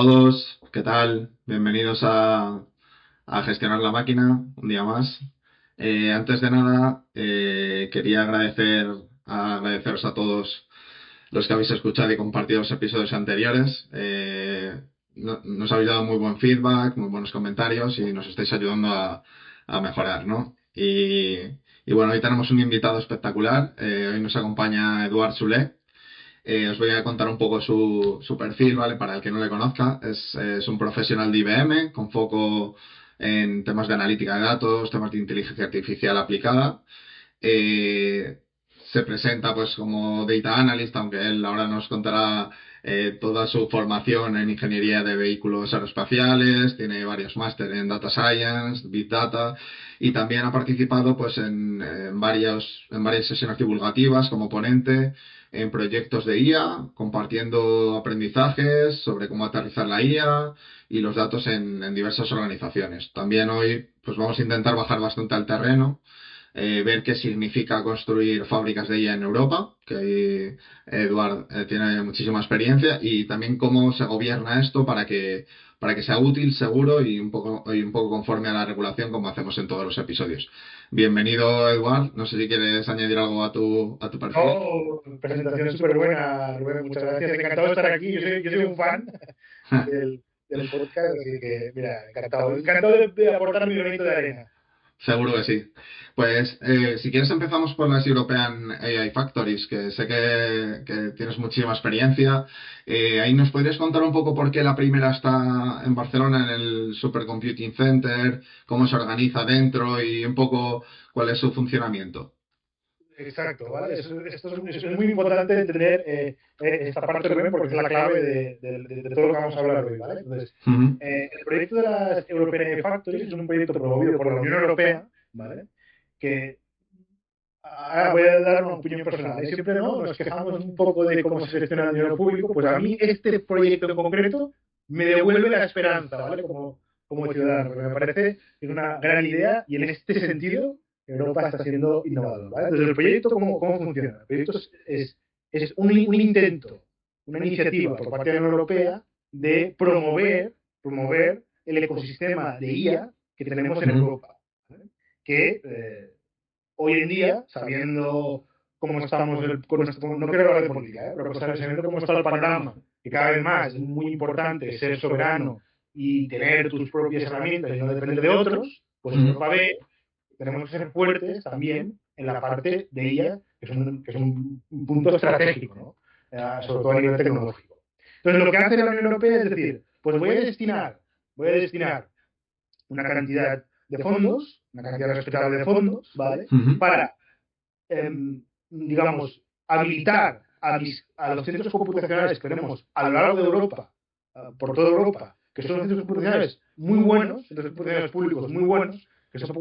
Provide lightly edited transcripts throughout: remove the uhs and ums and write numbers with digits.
todos, ¿qué tal? Bienvenidos a Gestionar la Máquina, un día más. Antes de nada, quería agradeceros a todos los que habéis escuchado y compartido los episodios anteriores. Nos habéis dado muy buen feedback, muy buenos comentarios y nos estáis ayudando a mejorar, ¿no? Y bueno, hoy tenemos un invitado espectacular. Hoy nos acompaña Eduard Soler. Os voy a contar un poco su perfil, ¿vale? Para el que no le conozca. Es un profesional de IBM con foco en temas de analítica de datos, temas de inteligencia artificial aplicada. Eh, Se presenta pues como Data Analyst, aunque él ahora nos contará toda su formación en ingeniería de vehículos aeroespaciales, tiene varios másteres en Data Science, Big Data, y también ha participado pues en varias sesiones divulgativas como ponente en proyectos de IA, compartiendo aprendizajes sobre cómo aterrizar la IA y los datos en diversas organizaciones. También hoy pues vamos a intentar bajar bastante al terreno, ver qué significa construir fábricas de IA en Europa, que ahí Eduard tiene muchísima experiencia, y también cómo se gobierna esto para que sea útil, seguro y un poco conforme a la regulación, como hacemos en todos los episodios. Bienvenido, Eduard. No sé si quieres añadir algo a tu perfil. No, presentación súper buena, Rubén, muchas gracias. Encantado de estar aquí. Yo soy un fan del podcast, así que, mira, encantado de aportar mi granito de arena. Seguro que sí. Pues si quieres empezamos por las European AI Factories, que sé que tienes muchísima experiencia. Ahí nos podrías contar un poco por qué la primera está en Barcelona, en el Supercomputing Center, cómo se organiza dentro y un poco cuál es su funcionamiento. Exacto, ¿vale? Es muy importante entender esta parte, Rubén, porque es la clave de todo lo que vamos a hablar hoy, ¿vale? Entonces, Ujú, el proyecto de las European AI Factories es un proyecto promovido por la Unión Europea, ¿vale? Que ahora voy a dar una opinión personal. Siempre no nos quejamos un poco de cómo se gestiona el dinero público, pues a mí este proyecto en concreto me devuelve la esperanza, ¿vale? Como ciudadano, porque me parece que es una gran idea y en este sentido Europa está siendo innovador, ¿vale? Entonces el proyecto, ¿cómo funciona? El proyecto es un intento, una iniciativa por parte de la Unión Europea de promover el ecosistema de IA que tenemos en ujú, Europa, ¿vale? Que hoy en día, sabiendo cómo estamos, no quiero hablar de política, pero sabiendo cómo está el panorama, que cada vez más es muy importante ser soberano y tener tus propias herramientas y no depender de otros, pues ujú, Europa ve que tenemos que ser fuertes también en la parte de ella, que es un punto estratégico, ¿no? Sobre todo a nivel tecnológico. Entonces, lo que hace la Unión Europea es decir, pues voy a destinar una cantidad de fondos, una cantidad respetable de fondos, ¿vale? ujú, Para, digamos, habilitar a los centros computacionales que tenemos a lo largo de Europa, por toda Europa, que son centros computacionales muy buenos, centros computacionales públicos muy buenos, que eso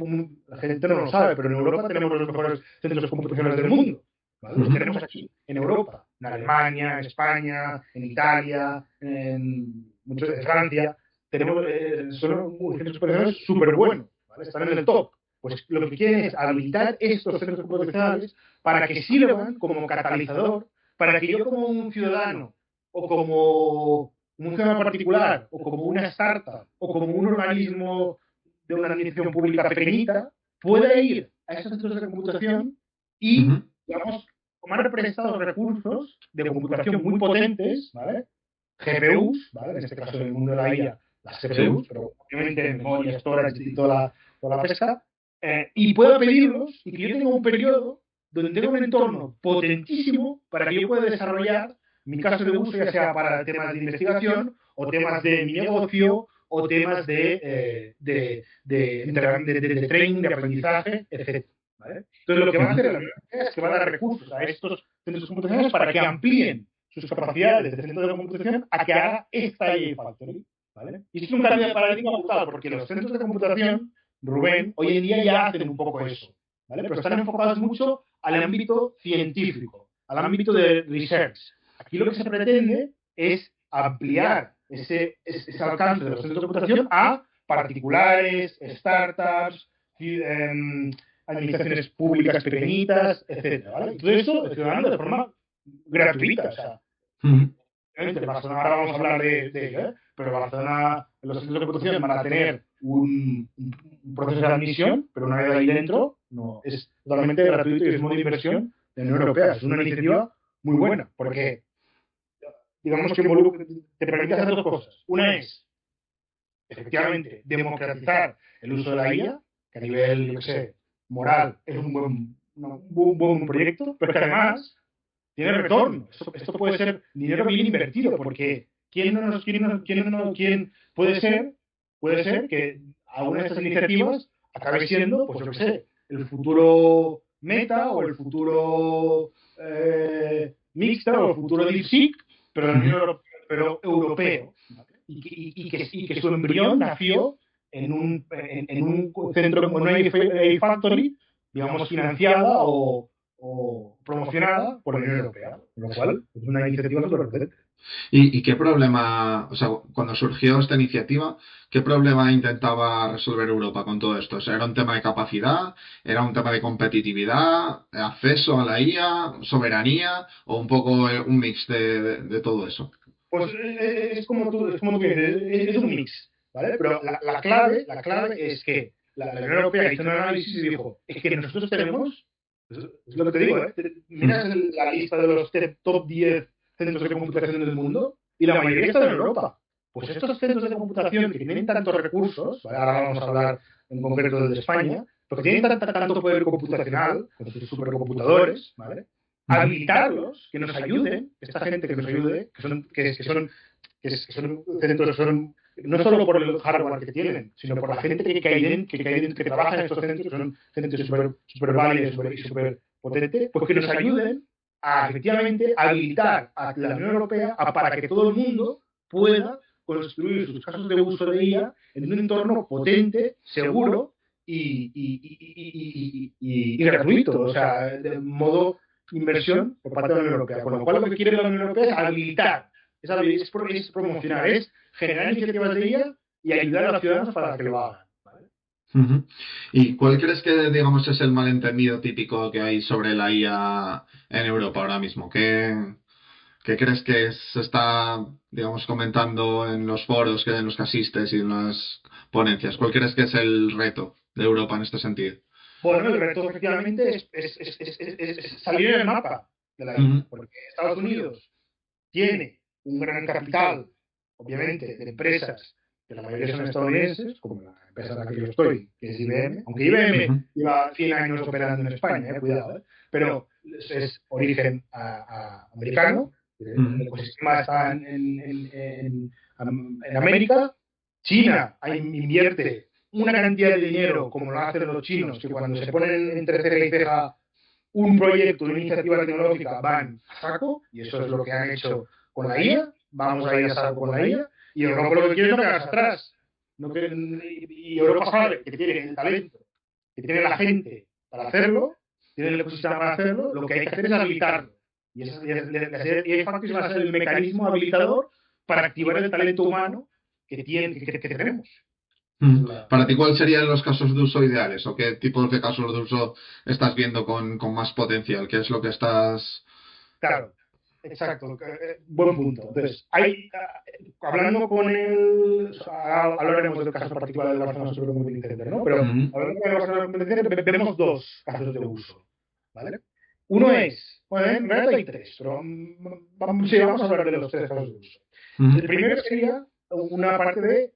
la gente no lo sabe, pero en Europa tenemos los mejores centros computacionales del mundo. ¿Vale? Los ujú, tenemos aquí, en Europa, en Alemania, en España, en Italia, en Francia. Son centros computacionales súper buenos, ¿vale? Están en el top. Pues lo que quieren es habilitar estos centros computacionales para que sirvan como catalizador, para que yo como un ciudadano o como un ciudadano particular o como una startup o como un organismo de una administración pública pequeñita pueda ir a esos centros de computación ujú, y, digamos, tomar prestados recursos de computación muy potentes, ¿vale? GPUs, ¿vale? En este caso, en el mundo de la IA, las sí. CPUs, pero obviamente memoria, storage y toda la pesca, y pueda pedirlos y que yo tenga un periodo donde tenga un entorno potentísimo para que yo pueda desarrollar mi caso de uso, ya sea para temas de investigación o temas de mi negocio o temas de training, de aprendizaje, etc. ¿Vale? Entonces, lo que va a hacer la Ujú, Unión Europea es que va a dar recursos a estos centros computacionales para que amplíen sus capacidades de centro de computación a que haga esta AI Factory. ¿Vale? Y es un cambio de paradigma brutal, porque los centros de computación, Rubén, hoy en día ya hacen un poco eso, ¿vale? Pero están enfocados mucho al ámbito científico, al ámbito de research. Aquí lo que se pretende es ampliar ese alcance de los centros de computación a particulares, startups, administraciones públicas pequeñitas, etcétera, ¿vale? Y todo eso el ciudadano de forma gratuita, o sea, ujú. obviamente, Barcelona, ahora vamos a hablar de ello, pero Barcelona, los centros de computación van a tener un proceso de admisión, pero una vez ahí dentro, no, es totalmente gratuito y es modo de inversión de la Unión Europea. Es una iniciativa muy buena, porque digamos que te permite hacer dos cosas. Una es, efectivamente, democratizar el uso de la IA, que a nivel, yo qué sé, moral es un buen proyecto, pero que además tiene retorno. Esto puede ser dinero bien invertido, porque quién puede ser que alguna de estas iniciativas acabe siendo, pues yo qué sé, el futuro Meta o el futuro Mixta o el futuro DeepSeek, pero de la Unión Europea, pero europeo, ¿vale? Y que su embrión nació en un centro, en una AI Factory, digamos, financiada o promocionada por la Unión Europea, con lo cual es una iniciativa súper potente. ¿Y qué problema, o sea, cuando surgió esta iniciativa, qué problema intentaba resolver Europa con todo esto? O sea, ¿era un tema de capacidad? ¿Era un tema de competitividad? ¿Acceso a la IA? ¿Soberanía? ¿O un poco un mix de todo eso? Pues es como tú dices, es un mix, ¿vale? Pero la clave es que la Unión Europea hizo un análisis y dijo, es que nosotros tenemos, es lo que te digo, ¿eh? Miras la lista de los top 10 centros de computación del mundo y la mayoría están en Europa. Pues estos centros de computación que tienen tantos recursos, ¿vale? Ahora vamos a hablar en concreto de España, porque tienen tanto poder computacional, con sus supercomputadores, ¿vale? Habilitarlos, que nos ayuden, esta gente que nos ayude, que son centros, son no solo por el hardware que tienen, sino por la gente que trabaja en estos centros, que son gente súper válida y súper potente, pues que nos ayuden a efectivamente habilitar a la Unión Europea para que todo el mundo pueda construir sus casos de uso de IA en un entorno potente, seguro y gratuito, o sea, de modo inversión por parte de la Unión Europea. Con lo cual, lo que quiere la Unión Europea es habilitar, es promocionar, es generar iniciativas de ella y ayudar a los ciudadanos para que lo hagan. ¿Vale? Uh-huh. ¿Y cuál crees que, digamos, es el malentendido típico que hay sobre la IA en Europa ahora mismo? ¿Qué crees que se está, digamos, comentando en los foros en los que asistes y en las ponencias? ¿Cuál crees que es el reto de Europa en este sentido? Bueno, el reto efectivamente es salir del mapa de la IA, porque Estados Unidos tiene un gran capital, obviamente, de empresas, que la mayoría son estadounidenses, como la empresa en la que yo estoy, que es IBM, aunque IBM lleva 100 años operando en España, cuidado, pero es origen americano, el ecosistema está en América. China invierte una cantidad de dinero, como lo hacen los chinos, que cuando se ponen entre ceja y ceja un proyecto, una iniciativa tecnológica, van a saco, y eso es lo que han hecho con la IA, vamos a ir a saco con la IA, y Europa lo que quiere es no quedarse atrás. Y Europa sabe que tiene el talento, que tiene la gente para hacerlo, tiene el ecosistema para hacerlo, lo que hay que hacer es habilitarlo. Y el Factory va a ser el mecanismo habilitador para activar el talento humano que tenemos. Para ti, ¿cuáles serían los casos de uso ideales? ¿O qué tipos de casos de uso estás viendo con más potencial? ¿Qué es lo que estás...? Claro, exacto. Buen punto. Entonces, hablando con hablaremos del caso particular del Barcelona Supercomputing Center, ¿no? Pero hablando del Barcelona Supercomputing Center, vemos dos casos de uso, ¿vale? Uno es, bueno, en realidad hay tres, pero vamos a hablar de los tres casos de uso. El primero sería una parte de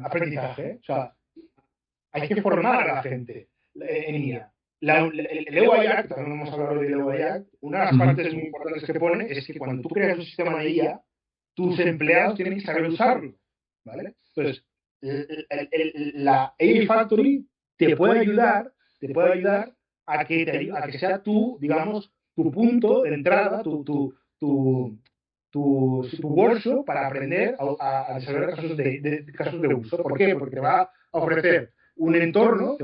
aprendizaje, o sea, hay que formar a la gente en IA. El EUI Act, no hemos hablado del EUI Act, una de las partes muy importantes que pone es que cuando tú creas un sistema de IA, tus empleados tienen que saber usarlo, ¿vale? Entonces, la AI Factory te puede ayudar a que sea tú, digamos, tu punto de entrada, tu workshop para aprender a desarrollar casos de uso. ¿Por qué? Porque te va a ofrecer un entorno,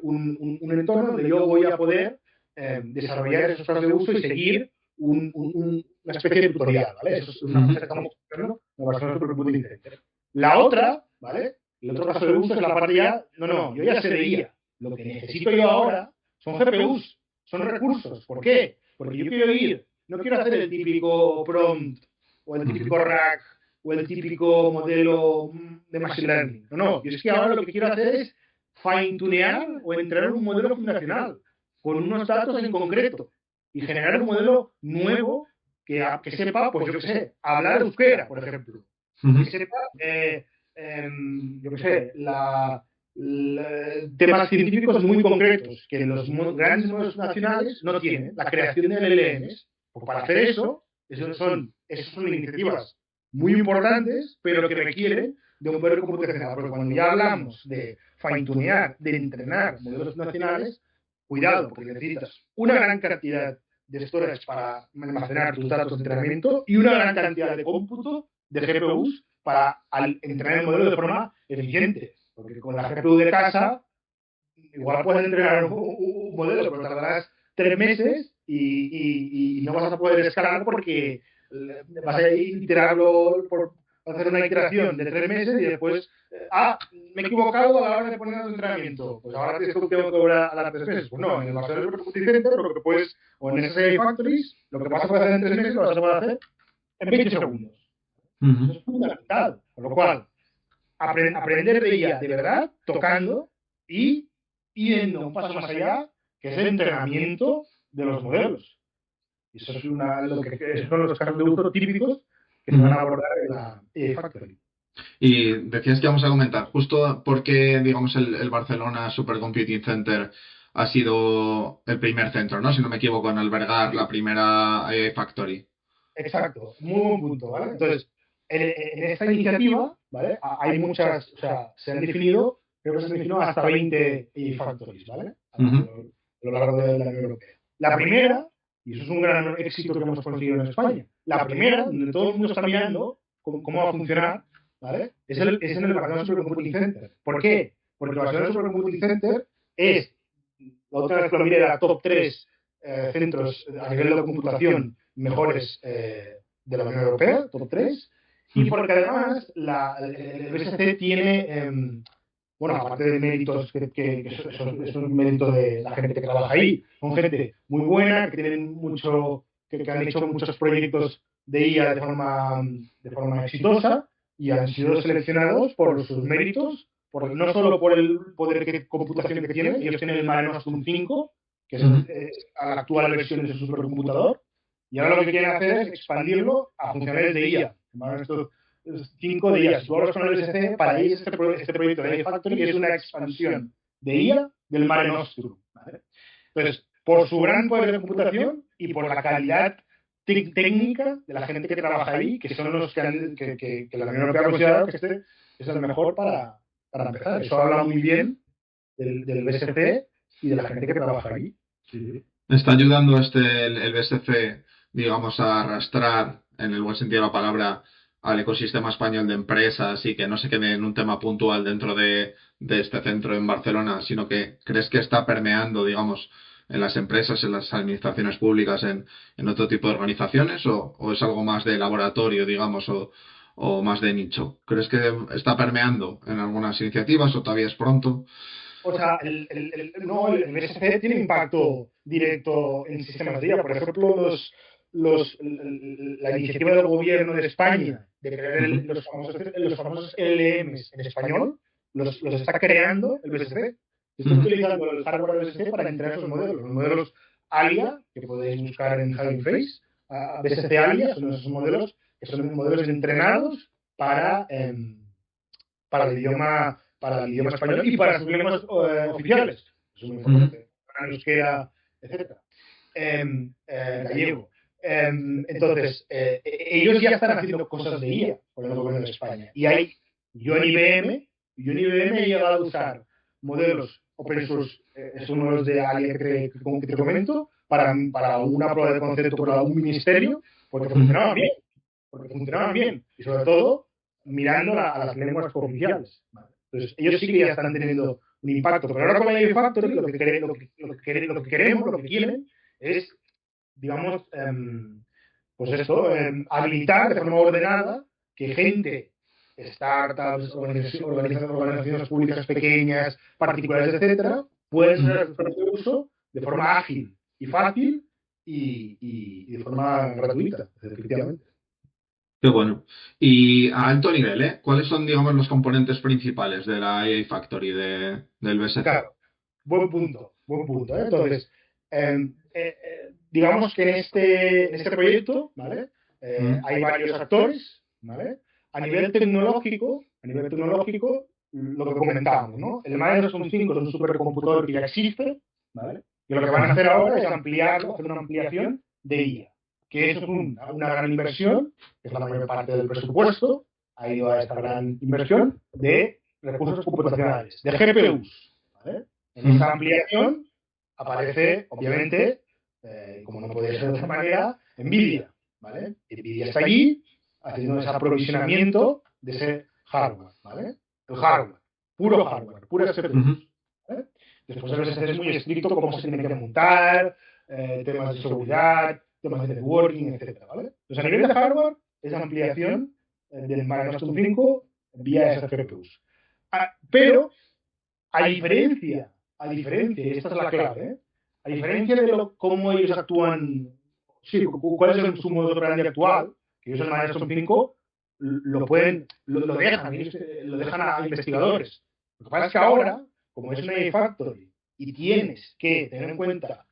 un entorno donde yo voy a poder desarrollar esos casos de uso y seguir una especie de tutorial, ¿vale? Eso es una cosa que estamos haciendo en Barcelona Supercomputing Center. La otra, ¿vale? El otro caso de uso es la parte ya, yo ya sé de IA. Lo que necesito yo ahora son GPUs, son recursos. ¿Por qué? Porque yo quiero no quiero hacer el típico prompt o el típico rack, o el típico modelo de Machine Learning. No, yo es que ahora lo que quiero hacer es fine-tunear o entrenar un modelo fundacional con unos datos en concreto y generar un modelo nuevo que sepa, pues yo qué sé, hablar euskera, por ejemplo. Que sepa, yo qué sé, temas científicos muy concretos que los grandes modelos nacionales no tienen. La creación de LLMs, pues para hacer eso, esas son iniciativas muy importantes, pero que requieren de un poder computacional. Porque cuando ya hablamos de fine-tunear, de entrenar modelos nacionales, cuidado, porque necesitas una gran cantidad de storage para almacenar tus datos de entrenamiento y una gran cantidad de cómputo de GPUs para entrenar el modelo de forma eficiente. Porque con la GPU de casa, igual puedes entrenar un modelo, pero tardarás 3 meses y no vas a poder escalar porque vas a iterarlo por hacer una iteración de 3 meses y después, me he equivocado a la hora de poner el entrenamiento. Pues ahora tengo que cobrar a las 3 meses. Pues no, en el Barcelona Supercomputing Center lo que puedes, o en SSI Factories, lo que vas a poder hacer en 3 meses lo vas a poder hacer en 20 segundos. Eso es fundamental. Con lo cual, aprender de IA de verdad, tocando y yendo un paso más allá, que es el entrenamiento de los modelos. Y eso es esos son los casos de uso típicos que se van a abordar en la Factory. Y decías que vamos a comentar justo porque, digamos, el Barcelona Supercomputing Center ha sido el primer centro, ¿no? Si no me equivoco, en albergar la primera Factory. Exacto, muy buen punto, ¿vale? Entonces, en esta iniciativa, ¿vale? Hay muchas, o sea, se han definido, creo que se han definido hasta 20 factories, ¿vale? A lo largo de la Unión Europea. La primera, y eso es un gran éxito que hemos conseguido en España, la primera, donde todo el mundo está mirando cómo va a funcionar, ¿vale? Es en el Barcelona Supercomputing Center. ¿Por qué? Porque el Barcelona Supercomputing Center es, la otra vez que lo miré, la top 3 centros a nivel de computación mejores de la Unión Europea, top 3, y porque además el BSC tiene, bueno, aparte de méritos que son méritos de la gente que trabaja ahí, son gente muy buena, que tienen que han hecho muchos proyectos de IA de forma exitosa y han sido seleccionados por sus méritos, no solo por el poder de computación que tienen, ellos tienen el Mare Nostrum 5, que es la actual versión de su supercomputador, y ahora lo que quieren hacer es expandirlo a funcionales de IA. Estos 5 de IA. Si tú hablas con el BSC, para ellos este proyecto de IA Factory es una expansión de IA del Mare Nostrum, ¿vale? Entonces, por su gran poder de computación y por la calidad técnica de la gente que trabaja ahí, que son los que la Unión Europea ha considerado que este es el mejor para empezar. Eso habla muy bien del BSC y de la gente que trabaja ahí. Sí. ¿Está ayudando el BSC, digamos, a arrastrar, en el buen sentido de la palabra, al ecosistema español de empresas y que no se quede en un tema puntual dentro de este centro en Barcelona, sino que crees que está permeando, digamos, en las empresas, en las administraciones públicas, en otro tipo de organizaciones, o es algo más de laboratorio, digamos, o más de nicho? ¿Crees que está permeando en algunas iniciativas o todavía es pronto? O sea, el BSC tiene impacto directo en sistemas de IA. Por ejemplo, la iniciativa del gobierno de España de crear los famosos LLMs en español, los está creando el BSC. Está utilizando el hardware del BSC para entrenar esos modelos. Los modelos ALIA, que podéis buscar en Hugging Face, BSC ALIA, son esos modelos que son modelos entrenados para el idioma español y para sus lenguas oficiales. Eso es muy importante. Para el euskera, etc. Gallego. Entonces, ellos ya están haciendo cosas de IA con el gobierno de España. Y yo en IBM he llegado a usar modelos open source, esos modelos de ALIA que te comento, para una prueba de concepto por algún ministerio, porque funcionaban bien. Y sobre todo, mirando a las lenguas oficiales. Entonces, ellos sí que ya están teniendo un impacto. Pero ahora con la AI Factory lo que queremos, lo que quieren, es, digamos, pues esto, habilitar de forma ordenada que gente, startups, organizaciones públicas pequeñas, particulares, etcétera, pueden hacer su propio uso de forma ágil y fácil y de forma gratuita, efectivamente. Qué bueno. Y a alto nivel, ¿eh? ¿Cuáles son, digamos, los componentes principales de la AI Factory del BSC? Claro, buen punto, ¿eh? Entonces, digamos que en este proyecto, ¿vale? Mm, Hay varios actores, ¿vale? A nivel tecnológico, lo que comentábamos, ¿no? El Microsoft 5 es un supercomputador que ya existe, ¿vale? Y lo que van a ujú, hacer ahora es ampliarlo, hacer una ampliación de IA, que eso es una gran inversión, que es la mayor parte del presupuesto, ha ido a esta gran inversión de recursos computacionales, de GPUs, ¿vale? En ujú, esa ampliación aparece, obviamente, como no puede ser de otra manera, NVIDIA, ¿vale? NVIDIA está allí haciendo ese aprovisionamiento de ese hardware, ¿vale? El hardware, puro hardware, puras ujú, CPUs, ¿vale? Después el BSC es muy estricto cómo se tiene que montar, temas de seguridad, temas de networking, etcétera, ¿vale? Entonces, a nivel de hardware, esa ampliación del Microsoft 5 vía esas GPUs. Pero, a diferencia, y esta es la clave, a diferencia de cómo ellos actúan, sí, cuál es su modo de operandi actual, que ellos el Microsoft 5 lo dejan, ellos, lo dejan a investigadores. Lo que pasa es que ahora, como es una factory y tienes que tener en cuenta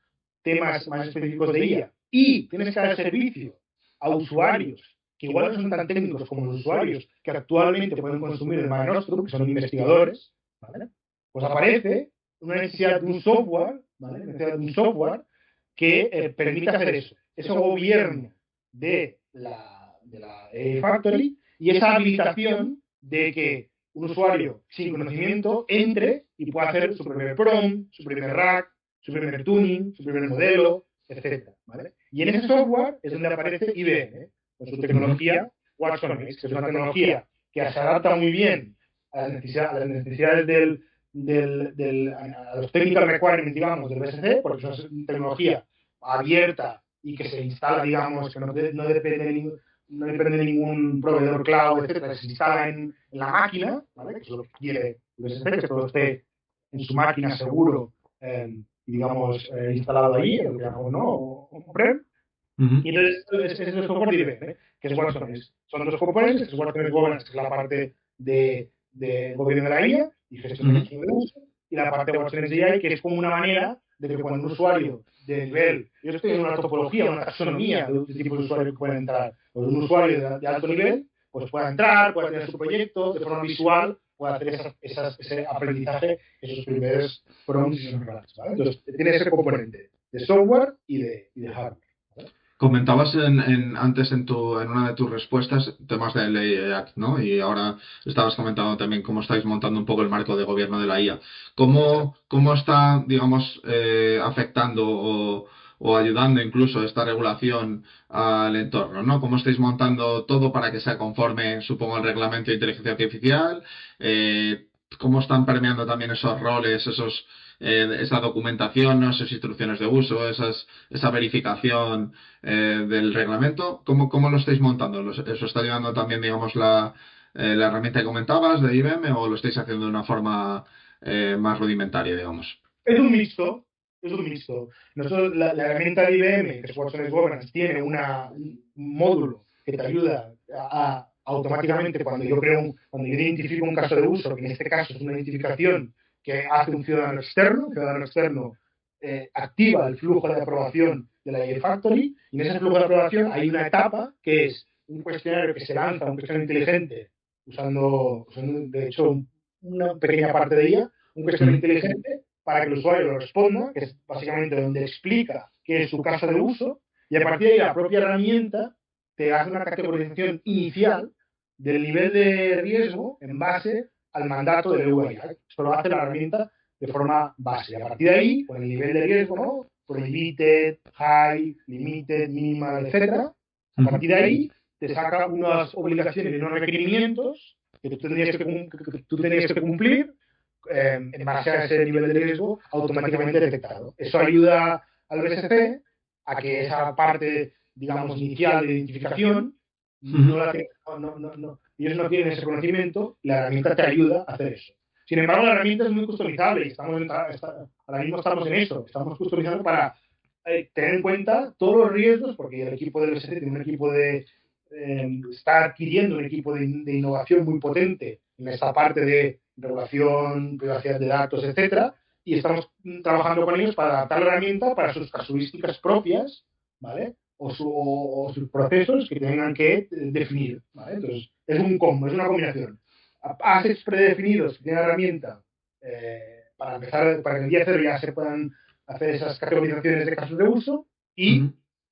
temas más específicos de ella y tienes que dar servicio a usuarios que igual no son tan técnicos como los usuarios que actualmente pueden consumir el Mare Nostrum, que son investigadores, ¿vale? Pues aparece una necesidad de un software, ¿vale? Necesidad de un software que permita hacer eso, ese gobierno de la Factory y esa habilitación de que un usuario sin conocimiento entre y pueda hacer su primer prompt, su primer rack, su primer tuning, su primer modelo, etcétera, ¿vale? Y en ese software es donde aparece IBM, con su ujú, tecnología Watsonix, que es una tecnología que se adapta muy bien a las necesidades a los technical requirements, digamos, del BSC, porque es una tecnología abierta y que se instala, digamos, que no depende de ningún proveedor cloud, etcétera, se instala en la máquina, ¿vale? Que es lo que quiere el BSC, que todo esté en su máquina seguro y, digamos, instalado ahí, lo que llamamos, ¿no? On-prem. ujú, Y entonces, ese es el software de IBM, que es Watsonix. Son dos componentes, que es Watsonix Governance, que es la parte de gobierno de la IA y gestión de ujú, registro de uso, y la parte de Watsonix AI, que es como una manera de que cuando un usuario de nivel, yo estoy en una topología, una taxonomía de tipo de usuario que puede entrar, pues un usuario de alto nivel, pues pueda entrar, pueda tener su proyecto, de forma visual, pueda hacer ese aprendizaje, esos primeros prompts y esos relatos, ¿vale? Entonces, tiene ese componente de software y de hardware, ¿vale? Comentabas antes en una de tus respuestas temas de ley Act, ¿no? Y ahora estabas comentando también cómo estáis montando un poco el marco de gobierno de la IA. ¿Cómo está, digamos, afectando o ayudando incluso esta regulación al entorno, ¿no? ¿Cómo estáis montando todo para que sea conforme, supongo, al reglamento de inteligencia artificial? Eh, ¿Cómo están permeando también esos roles, esa documentación, ¿no? Esas instrucciones de uso, esa verificación del reglamento? ¿Cómo lo estáis montando? ¿Eso está llevando también, digamos, la herramienta que comentabas de IBM o lo estáis haciendo de una forma más rudimentaria, digamos? Es un mixto, es un mixto. Nosotros, la herramienta de IBM, que es Watson's Governance, tiene un módulo que te ayuda automáticamente cuando yo identifico un caso de uso, que en este caso es una identificación que hace un ciudadano externo activa el flujo de aprobación de la AI Factory, y en ese flujo de aprobación hay una etapa que es un cuestionario que se lanza, un cuestionario inteligente, usando de hecho una pequeña parte de ella, un cuestionario Mm, inteligente para que el usuario lo responda, que es básicamente donde explica qué es su caso de uso, y a partir de ahí la propia herramienta te hace una categorización inicial del nivel de riesgo en base al mandato del UI. Esto lo hace la herramienta de forma base. Y a partir de ahí, con el nivel de riesgo, ¿no? Prohibited, high, limited, minimal, etcétera, a ujú. partir de ahí te saca unas obligaciones y unos requerimientos que tú tenías que cumplir en base a ese nivel de riesgo automáticamente detectado. Eso ayuda al BSC a que esa parte, digamos, inicial de identificación Ujú. no la tiene, ellos no tienen ese conocimiento, la herramienta te ayuda a hacer eso. Sin embargo, la herramienta es muy customizable y ahora mismo estamos en eso, estamos customizando para tener en cuenta todos los riesgos, porque el equipo del BSC tiene un equipo está adquiriendo un equipo de innovación muy potente en esta parte de regulación, privacidad de datos, etcétera, y estamos trabajando con ellos para adaptar la herramienta para sus casuísticas propias, ¿vale? O sus procesos que tengan que definir, ¿vale? Entonces, es un combo, es una combinación. Assets predefinidos que tiene la herramienta para empezar, para que el día cero ya se puedan hacer esas categorizaciones de casos de uso y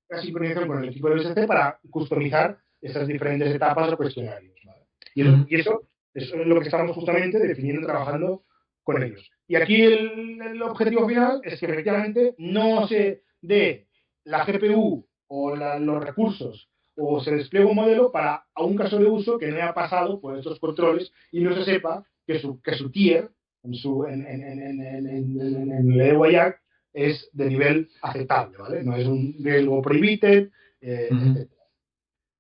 la sincronización con el equipo de BSC para customizar esas diferentes etapas o cuestionarios. ¿Vale? Eso es lo que estamos justamente definiendo y trabajando con ellos. Y aquí el objetivo final es que efectivamente no se dé la GPU o los recursos o se despliegue un modelo para a un caso de uso que no haya pasado por estos controles y no se sepa que su tier en el EUIAC es de nivel aceptable, ¿vale? No es un riesgo prohibited, etc.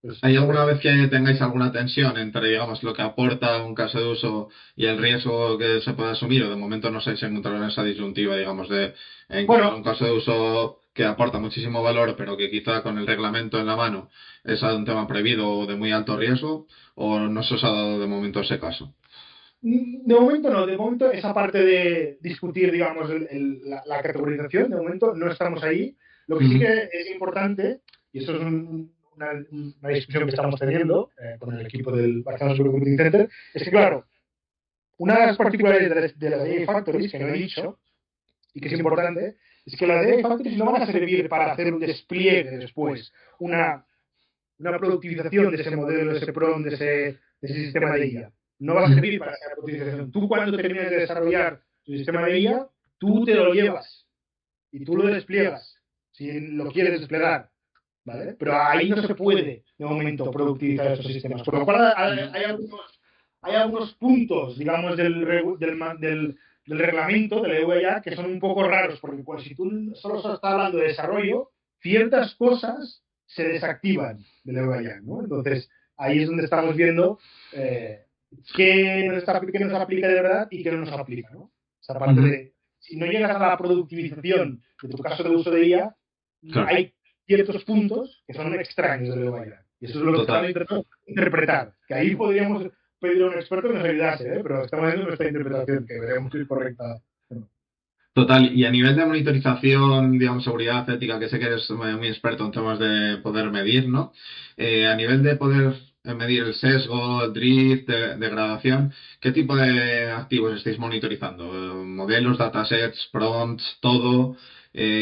Pues, ¿Hay alguna vez que tengáis alguna tensión entre, digamos, lo que aporta un caso de uso y el riesgo que se puede asumir? ¿O de momento no se encontrado en esa disyuntiva, digamos, de encontrar bueno, un caso de uso que aporta muchísimo valor, pero que quizá con el reglamento en la mano es un tema prohibido o de muy alto riesgo? ¿O no se os ha dado de momento ese caso? de momento no, de momento esa parte de discutir, digamos, la categorización, de momento no estamos ahí. Lo que sí Ujú, que es importante, y eso es una discusión que estamos teniendo con el equipo del Barcelona Supercomputing Center, es que, claro, una de las particularidades de las AI Factories, que no he dicho, y que es importante, es que las AI Factories no van a servir para hacer un despliegue después, una productivización de ese modelo, de ese PROM, de ese sistema de IA. No va a ujú, servir para esa productivización. Tú cuando termines de desarrollar tu sistema de IA, tú te lo llevas y tú lo despliegas, si lo quieres desplegar, ¿vale? Pero ahí no se puede, de momento, productivizar esos sistemas. Por lo cual hay algunos puntos, digamos, del reglamento de la EUA que son un poco raros, porque pues, si tú solo estás hablando de desarrollo, ciertas cosas se desactivan de la EUA, ¿no? Entonces, ahí es donde estamos viendo qué nos aplica de verdad y qué no nos aplica, ¿no? Esa parte ujú. de, si no llegas a la productivización de tu caso de uso de IA, Claro, hay ciertos puntos que son extraños de la y eso es lo que estamos total. intentando interpretar. Que ahí podríamos pedir a un experto que nos ayudase, pero estamos haciendo nuestra interpretación, que veremos si es correcta. Total, y a nivel de monitorización, digamos, seguridad ética, que sé que eres muy experto en temas de poder medir, ¿no? A nivel de poder medir el sesgo, el drift, degradación, ¿qué tipo de activos estáis monitorizando? ¿Modelos, datasets, prompts, todo?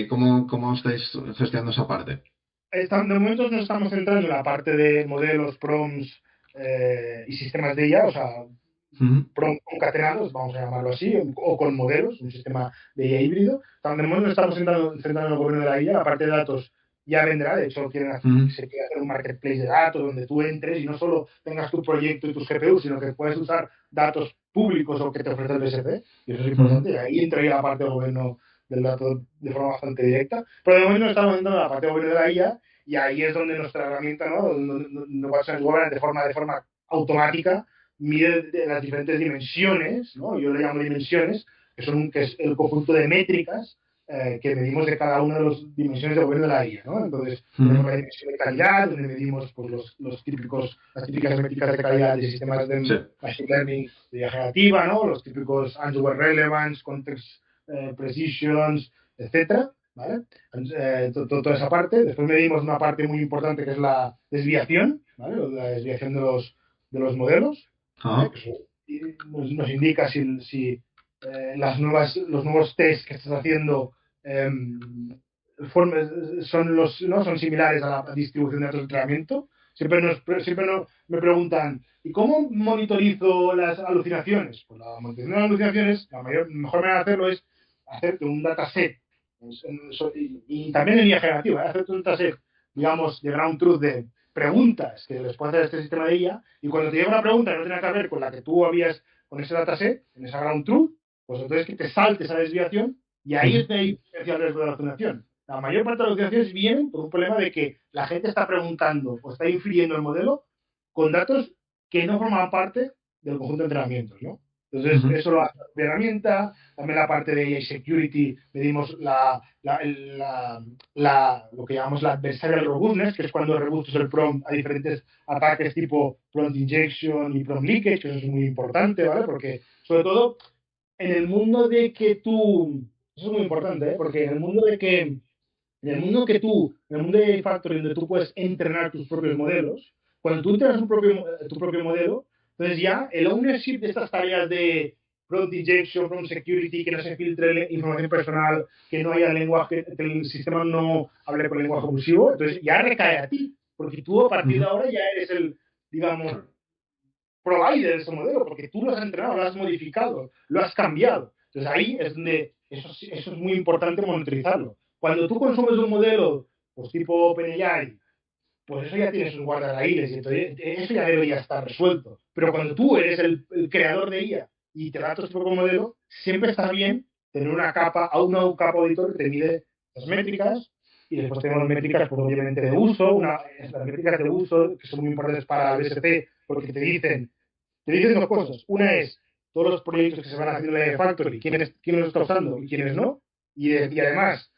¿Cómo estáis gestionando esa parte? De momento nos estamos centrando en la parte de modelos, prompts y sistemas de IA, o sea, Ujú, concatenados, vamos a llamarlo así, o con modelos, un sistema de IA híbrido. También nos estamos centrando en el gobierno de la IA, la parte de datos ya vendrá, de hecho ujú, se quiere hacer un marketplace de datos donde tú entres y no solo tengas tu proyecto y tus GPUs, sino que puedes usar datos públicos o que te ofrece el BSC, y eso es ujú, importante, y ahí entraría la parte del gobierno del dato de forma bastante directa, pero de momento estamos entrando en la parte del gobierno de la IA y ahí es donde nuestra herramienta, ¿no? Donde Watson Governance de forma automática mide las diferentes dimensiones, ¿no? Yo le llamo dimensiones, que es el conjunto de métricas que medimos de cada una de las dimensiones del gobierno de la IA, ¿no? Entonces, tenemos ujú. la dimensión de calidad, donde medimos pues, las típicas métricas de calidad de sistemas de Sí. machine learning de IA generativa, ¿no? Los típicos answer relevance, context precisions, etcétera, ¿vale? Toda esa parte. Después medimos una parte muy importante que es la desviación, ¿vale? La desviación de los modelos, ¿vale? Ah, Que nos indica si los nuevos test que estás haciendo eh, son similares a la distribución de datos de entrenamiento. Siempre me preguntan, ¿y cómo monitorizo las alucinaciones? Pues la monitorización de las alucinaciones, mejor manera de hacerlo es hacerte un dataset, y también en IA generativa, hacerte un dataset, digamos, de ground truth de preguntas que les puede hacer este sistema de IA, y cuando te llega una pregunta que no tiene que ver con la que tú habías con ese dataset, en esa ground truth, pues entonces que te salte esa desviación y ahí es ujú, de ahí el riesgo de la alucinación. La mayor parte de las alucinaciones vienen por un problema de que la gente está preguntando o está infiriendo el modelo con datos que no forman parte del conjunto de entrenamientos, ¿no? Entonces, Ujú. eso lo hace la herramienta. También la parte de AI Security, medimos lo que llamamos la adversarial robustness, que es cuando rebustes el prompt a diferentes ataques tipo prompt injection y prompt leakage, que eso es muy importante, ¿vale? Porque, sobre todo, en el mundo de que tú, eso es muy importante, ¿eh? Porque en el mundo de Factory, donde tú puedes entrenar tus propios modelos, cuando tú entrenas tu propio modelo, entonces ya el ownership de estas tareas de prompt injection, prompt security, que no se filtre información personal, que no haya lenguaje, que el sistema no hable con lenguaje abusivo, entonces ya recae a ti, porque tú a partir de Ujú. ahora ya eres el, digamos, Claro. provider de ese modelo, porque tú lo has entrenado, lo has modificado, lo has cambiado. Entonces ahí es donde eso es muy importante monitorizarlo. Cuando tú consumes un modelo, pues tipo OpenAI, pues eso ya tienes un guardarraíles y entonces eso ya debería estar resuelto. Pero cuando tú eres el creador de IA y te das tu propio modelo, siempre está bien tener una capa, a una capa auditor que te mide las métricas y después tenemos métricas, pues, obviamente, de uso, las métricas de uso que son muy importantes para el BSC porque te dicen dos cosas. Una es todos los proyectos que se van haciendo en la Factory, quién los está usando y quiénes no. Y además,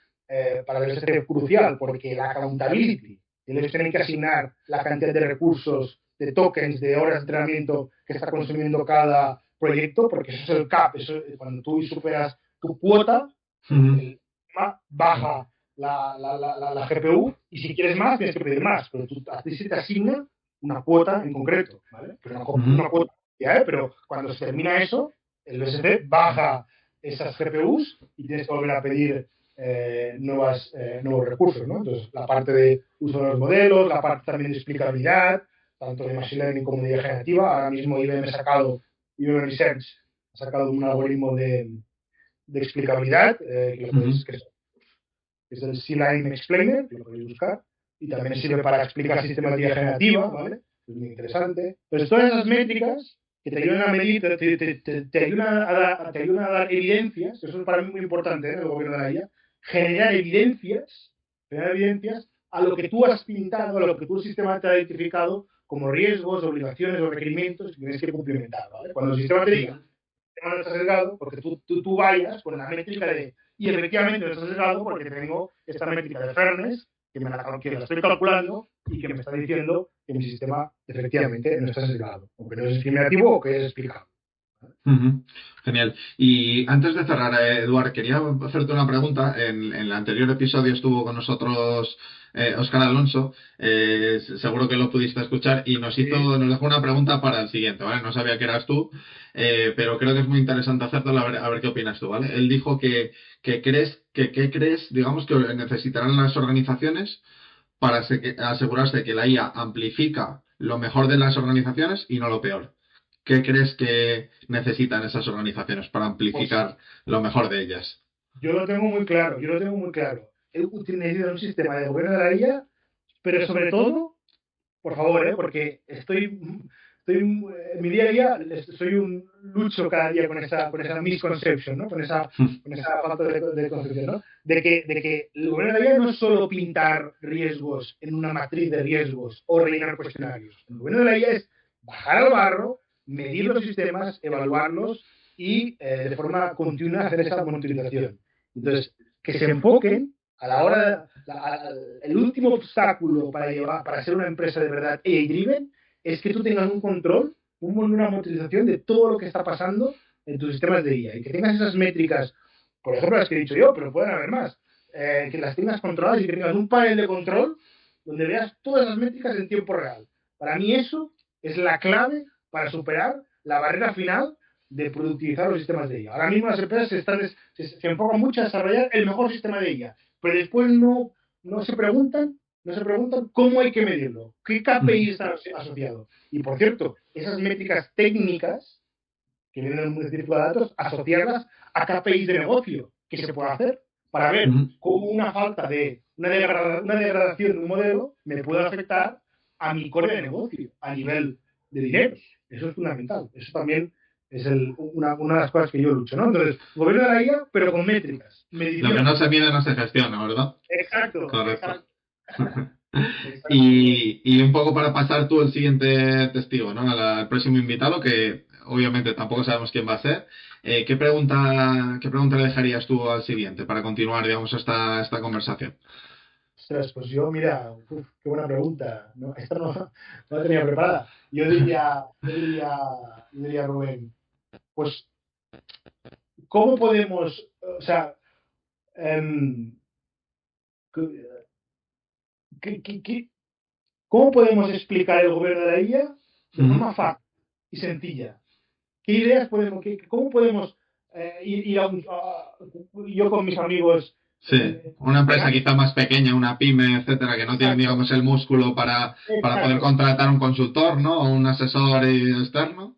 para el BSC es crucial porque la accountability, ellos tienen que asignar la cantidad de recursos, de tokens, de horas de entrenamiento que está consumiendo cada proyecto, porque eso es el cap. Eso, cuando tú superas tu cuota, Ujú. el baja la GPU y si quieres más tienes que pedir más, pero a ti se te asigna una cuota en concreto, ¿vale? Pero Ujú. una cuota, ¿ya? Pero cuando se termina eso, el BSC baja esas GPUs y tienes que volver a pedir nuevos recursos, ¿no? Entonces, la parte de uso de los modelos, la parte también de explicabilidad, tanto de Machine Learning como de IA generativa. Ahora mismo IBM Research ha sacado un algoritmo de explicabilidad, Ujú. que es el C-Line Explainer, que lo podéis buscar, y también sirve para explicar sistemas de IA generativa, ¿vale? Es muy interesante. Entonces, todas esas métricas que te ayudan a medir, te ayudan te ayudan a dar evidencias, eso es para mí muy importante, el gobierno de la IA, generar evidencias, a lo que tú has pintado, a lo que tu sistema te ha identificado como riesgos, obligaciones o requerimientos que tienes que cumplimentar, ¿vale? Cuando el sistema te diga no está sesgado, porque tú vayas con la métrica de, y efectivamente no está sesgado porque tengo esta métrica de fairness que la estoy calculando y que me está diciendo que mi sistema efectivamente no está sesgado, o que no es discriminativo o que es explicado. Ujú. Genial. Y antes de cerrar, Eduard, quería hacerte una pregunta. En el anterior episodio estuvo con nosotros Óscar Alonso. Seguro que lo pudiste escuchar y Sí, nos dejó una pregunta para el siguiente, ¿vale? No sabía que eras tú, pero creo que es muy interesante hacértelo, a ver qué opinas tú, ¿vale? Él dijo ¿qué crees, digamos, que necesitarán las organizaciones para asegurarse que la IA amplifica lo mejor de las organizaciones y no lo peor? ¿Qué crees que necesitan esas organizaciones para pues amplificar lo mejor de ellas? yo lo tengo muy claro, yo lo tengo muy claro. He utilizado un sistema de gobierno de la IA, pero sobre todo por favor, porque en mi día a día soy un lucho cada día con esa misconception, ¿no? Con esa falta de concepción, ¿no? De que el gobierno de la IA no es solo pintar riesgos en una matriz de riesgos o rellenar cuestionarios. El gobierno de la IA es bajar al barro, medir los sistemas, evaluarlos y de forma continua hacer esa monitorización. Entonces, que se enfoquen a la hora, el último obstáculo para ser una empresa de verdad AI-driven es que tú tengas un control, una monitorización de todo lo que está pasando en tus sistemas de IA y que tengas esas métricas, por ejemplo las que he dicho yo, pero pueden haber más, que las tengas controladas y que tengas un panel de control donde veas todas las métricas en tiempo real. Para mí eso es la clave para superar la barrera final de productivizar los sistemas de IA. Ahora mismo las empresas se enfocan mucho a desarrollar el mejor sistema de IA, pero después no se preguntan cómo hay que medirlo, qué KPI está asociado. Y por cierto, esas métricas técnicas que vienen del mundo científico de datos, asociarlas a KPIs de negocio que se puede hacer para ver Ujú. cómo una degradación de un modelo me puede afectar a mi core de negocio a nivel de dinero. Eso es fundamental. Eso también es una de las cosas que yo lucho, ¿no? Entonces, gobierno de la IA, pero con métricas, Lo que no medición. se mide no se gestiona, ¿verdad? Exacto, Correcto. exacto, exacto. Y un poco para pasar tú el siguiente testigo, ¿no? Al próximo invitado, que obviamente tampoco sabemos quién va a ser. ¿Qué pregunta le dejarías tú al siguiente para continuar, digamos, esta conversación? Ostras, pues yo, mira, qué buena pregunta. No, esta no, no la tenía preparada. Yo diría, Rubén, pues, ¿cómo podemos, o sea, em, qué- qué- qué- cómo podemos explicar el gobierno de la IA de Ujú. forma fácil y sencilla? ¿Qué ideas podemos, cómo podemos ir yo con mis amigos Sí, una empresa cenar? quizá más pequeña, una pyme, etcétera, que no tienen, Exacto, digamos, el músculo para poder exacto, contratar un consultor, ¿no? O un asesor externo.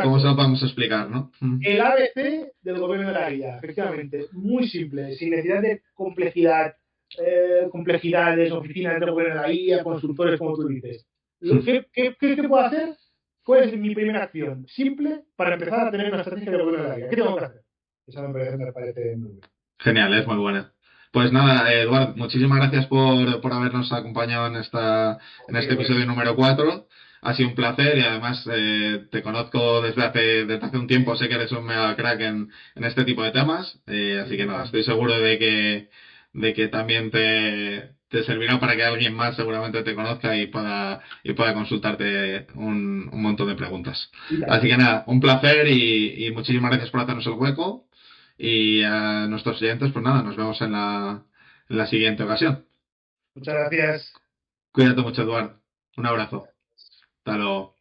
¿Cómo se lo exacto. podemos explicar, no? Mm. El ABC del gobierno de la IA, efectivamente, muy simple, sin necesidad de complejidad, complejidades, oficinas del gobierno de la IA, consultores, como tú dices. ¿Qué puedo hacer? ¿Cuál es mi primera acción? Simple para empezar a tener una estrategia del gobierno de la IA. ¿Qué tengo que hacer? Esa me parece muy bien. Genial, es muy buena. Pues nada, Eduard, muchísimas gracias por habernos acompañado en Sí, este Rubén. episodio número 4. Ha sido un placer y además te conozco desde hace un tiempo, sé que eres un mega crack en este tipo de temas, así que nada, estoy seguro de que también te servirá para que alguien más seguramente te conozca y pueda consultarte un montón de preguntas. Y Así que tanto. nada, un placer y muchísimas gracias por hacernos el hueco. Y a nuestros oyentes, pues nada, nos vemos en la siguiente ocasión. Muchas gracias. Cuídate mucho, Eduardo. Un abrazo. Hasta luego.